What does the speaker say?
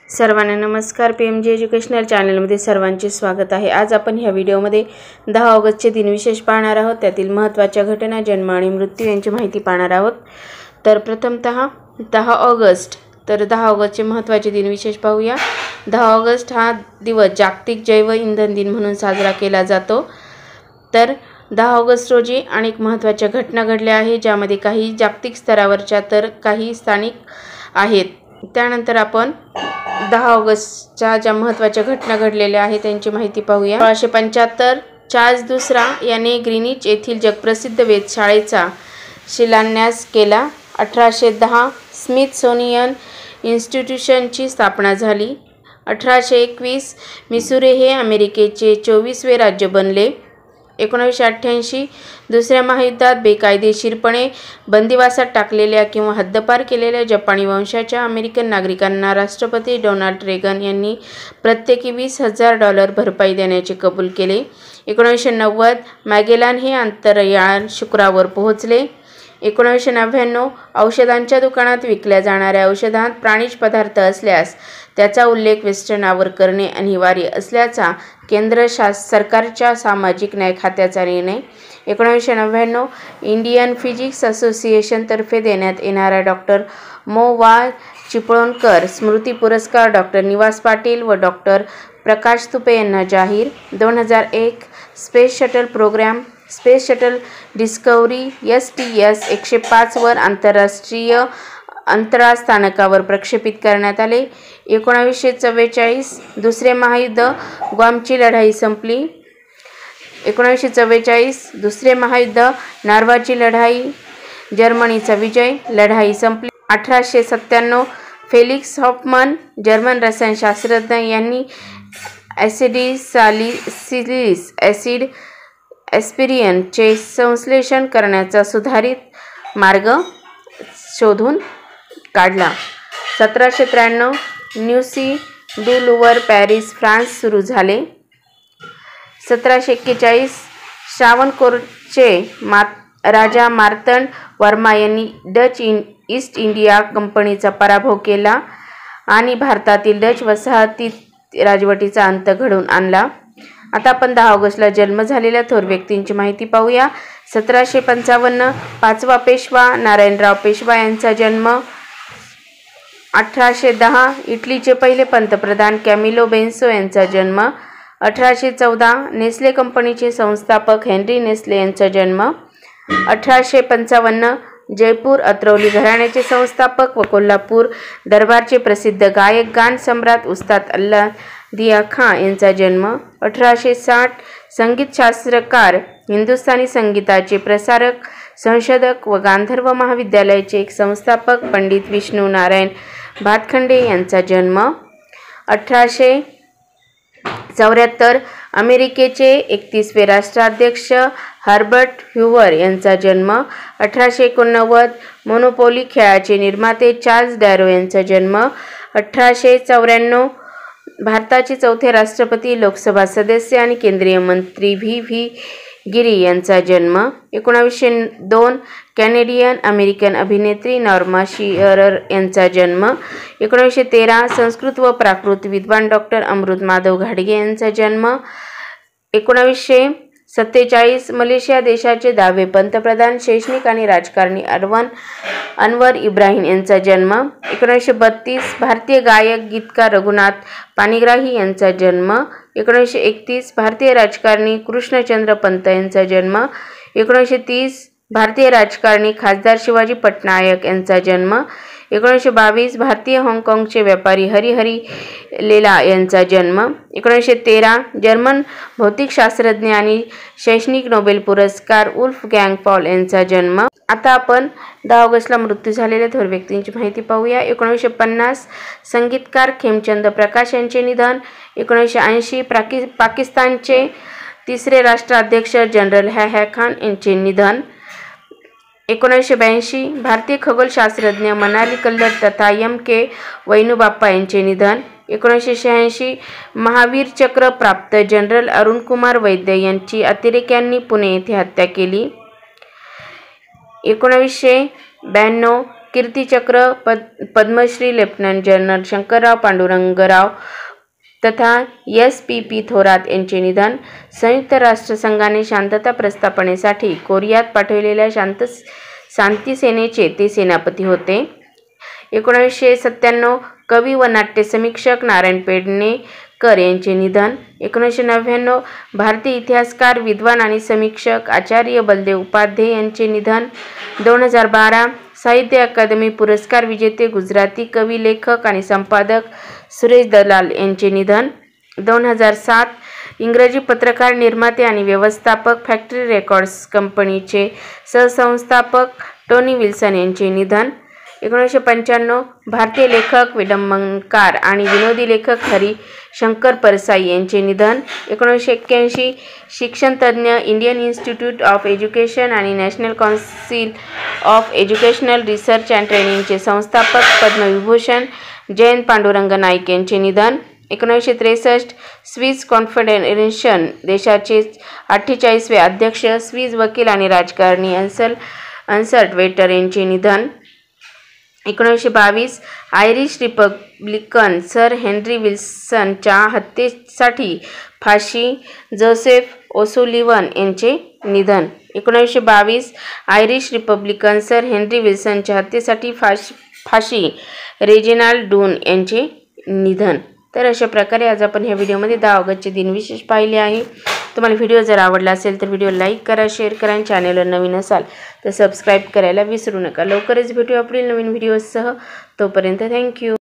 सर्वांना नमस्कार। PMG educational चॅनलमध्ये सर्वांचे स्वागत आहे। आज आपण ह्या व्हिडिओमध्ये 10 ऑगस्टचे दिनविशेष पाहणार आहोत। त्यातील महत्त्वाच्या घटना, जन्म आणि मृत्यू यांची माहिती पाहणार आहोत। तर प्रथमतः 10 ऑगस्ट, तर 10 ऑगस्टचे महत्त्वाचे दिनविशेष पाहूया। 10 ऑगस्ट हा दिवस जागतिक जैव इंधन दिन म्हणून साजरा केला जातो। तर 10 ऑगस्ट रोजी अनेक महत्त्वाच्या घटना घडल्या आहेत, ज्यामध्ये काही जागतिक स्तरावरच्या तर काही स्थानिक आहेत। त्यानंतर आपण 10 ऑगस्टच्या ज्या महत्त्वाच्या घटना घडलेल्या आहेत त्यांची माहिती पाहूया। 1875 चार्ल्स दुसरा याने ग्रीनिच येथील जगप्रसिद्ध वेधशाळेचा शिलान्यास केला। 1810 स्मिथसोनियन इन्स्टिट्यूशनची स्थापना झाली। 1821 मिसुरी हे अमेरिकेचे 24वे राज्य बनले। 1988 दुसऱ्या महायुद्धात बेकायदेशीरपणे बंदिवासात टाकलेल्या किंवा हद्दपार केलेल्या जपानी वंशाच्या अमेरिकन नागरिकांना राष्ट्रपती डोनाल्ड रेगन यांनी प्रत्येकी $20,000 भरपाई देण्याचे कबूल केले। 1990 मॅगेलान हे अंतराळयान शुक्रावर पोहोचले। 1999 औषधांच्या दुकानात विकल्या जाणाऱ्या औषधांत प्राणिज पदार्थ असल्यास त्याचा उल्लेख वेस्टर्नावर करणे अनिवार्य असल्याचा केंद्र सरकारच्या सामाजिक न्याय खात्याचा निर्णय। 1999 इंडियन फिजिक्स असोसिएशनतर्फे देण्यात येणारा डॉक्टर मो. वा. चिपळूणकर स्मृती पुरस्कार डॉक्टर निवास पाटील व डॉक्टर प्रकाश तुपे यांना जाहीर। 2001 space shuttle program space shuttle Discovery STS-105 वर आंतरराष्ट्रीय अंतराळ स्थानकावर प्रक्षेपित करण्यात आले। 1944 दुसरे महायुद्ध, ग्वामची लढाई संपली। 1944 दुसरे महायुद्ध, नार्वाची लढाई, जर्मनीचा विजय, लढाई संपली। 1897 फेलिक्स हॉफमन जर्मन रसायनशास्त्रज्ञ यांनी ॲसिटिलसालिसिलिक ॲसिड ॲस्पिरिनचे संश्लेषण करण्याचा सुधारित मार्ग शोधून काढला। 1793 न्यूसी डू लुवर पॅरिस फ्रान्स सुरू झाले। 1741 श्रावणकोरचे राजा मार्तंड वर्मा यांनी डच ईस्ट इंडिया कंपनीचा पराभव केला आणि भारतातील डच वसाहतीत राजवटीचा अंत घडवून आणला। आता आपण 10 ऑगस्टला जन्म झालेल्या थोर व्यक्तींची माहिती पाहूया। 1755 पाचवा पेशवा नारायणराव पेशवा यांचा जन्म। 1810 इटलीचे पहिले पंतप्रधान कॅमिलो बेन्सो यांचा जन्म। 1814 नेस्ले कंपनीचे संस्थापक हेनरी नेस्ले यांचा जन्म। 1855 जयपूर अत्रौली घराण्याचे संस्थापक व कोल्हापूर दरबारचे प्रसिद्ध गायक गान सम्राट उस्ताद अल्लादिया खां यांचा जन्म। 1860 संगीतशास्त्रकार, हिंदुस्थानी संगीताचे प्रसारक, संशोधक व गांधर्व महाविद्यालयाचे एक संस्थापक पंडित विष्णू नारायण भातखंडे यांचा जन्म। 1874 अमेरिकेचे 31वे राष्ट्राध्यक्ष हर्बर्ट हूवर यांचा जन्म। 1889 मोनोपोली खेळाचे निर्माते चार्ल्स डॅरो यांचा जन्म। 1894 भारताचे चौथे राष्ट्रपती, लोकसभा सदस्य आणि केंद्रीय मंत्री V. गिरी यांचा जन्म। 1902 कॅनेडियन अमेरिकन अभिनेत्री नॉर्मा शिअरर यांचा जन्म। 1913 संस्कृत व प्राकृत विद्वान डॉक्टर अमृत माधव घाडगे यांचा जन्म। 1947 मलेशिया देशाचे 10वे पंतप्रधान, शैक्षणिक आणि राजकारणी अनवर इब्राहिम यांचा जन्म। 1932 भारतीय गायक गीतकार रघुनाथ पाणिग्राही यांचा जन्म। 1931 भारतीय राजकारणी कृष्णचंद्र पंत यांचा जन्म। 1930 भारतीय राजकारणी खासदार शिवाजी पटनायक यांचा जन्म। 1922 भारतीय हाँगकाँगचे व्यापारी हरिहरी लेला यांचा जन्म। 1913 जर्मन भौतिकशास्त्रज्ञ आणि शैक्षणिक नोबेल पुरस्कार वुल्फगँग पॉल यांचा जन्म। आता आपण 10 ऑगस्टला मृत्यू झालेल्या थोर व्यक्तींची माहिती पाहूया। 1950 संगीतकार खेमचंद प्रकाश यांचे निधन। 1980 पाकिस्तानचे 3रे राष्ट्राध्यक्ष जनरल याह्या खान यांचे निधन। 1982 भारतीय खगोलशास्त्रज्ञ मनाली कल्लर तथा M.K. वैनुबाप्पा यांचे निधन। 1986 महावीर चक्र प्राप्त जनरल अरुणकुमार वैद्य यांची अतिरेक्यांनी पुणे येथे हत्या केली। 1992 कीर्तिचक्र, पद्मश्री लेफ्टनंट जनरल शंकरराव पांडुरंगराव तथा S.P.P. थोरात यांचे निधन. संयुक्त राष्ट्रसंघाने शांतता प्रस्थापनेसाठी कोरियात पाठवलेल्या शांती सेनेचे ते सेनापती होते. 1997 कवी व नाट्य समीक्षक नारायण पेडणेकर यांचे निधन. 1999 भारतीय इतिहासकार, विद्वान आणि समीक्षक आचार्य बलदेव उपाध्याय यांचे निधन. 2012 साहित्य अकादमी पुरस्कार विजेते गुजराती कवी, लेखक आणि संपादक सुरेश दलाल यांचे निधन. 2007 इंग्रजी पत्रकार, निर्माते आणि व्यवस्थापक, फॅक्टरी रेकॉर्ड्स कंपनीचे सहसंस्थापक टोनी विल्सन यांचे निधन. 1995 भारतीय लेखक, विडंबनकार आणि विनोदी लेखक हरी शंकर परसाई यांचे निधन. 1981 शिक्षणतज्ज्ञ, इंडियन इन्स्टिट्यूट ऑफ एज्युकेशन आणि national council of educational research and ट्रेनिंगचे संस्थापक पद्मविभूषण जयंत पांडुरंग नाईक यांचे निधन. 1963 स्विस कॉन्फेडरेशन देशाचे 48वे अध्यक्ष, स्विस वकील आणि राजकारणी अन्सर्ट वेटर यांचे निधन. 1922 आयरिश रिपब्लिकन सर हेनरी विल्सनच्या हत्येसाठी फाशी, जोसेफ ओसुलिव्हन यांचे निधन. 1922 आयरिश रिपब्लिकन सर हेनरी विल्सनच्या हत्येसाठी फाशी, रेजिनाल्ड डून यांचे निधन. तर अशा प्रकारे आज आपण ह्या व्हिडिओमध्ये 10 ऑगस्टचे दिनविशेष पाहिले आहे. तुम्हाला व्हिडिओ जर आवडला असेल तर व्हिडिओ लाईक करा, शेअर करा आणि चॅनलवर नवीन असाल तर सबस्क्राईब करायला विसरू नका. लवकरच भेटूया पुढील नवीन व्हिडिओसह. तोपर्यंत थँक्यू.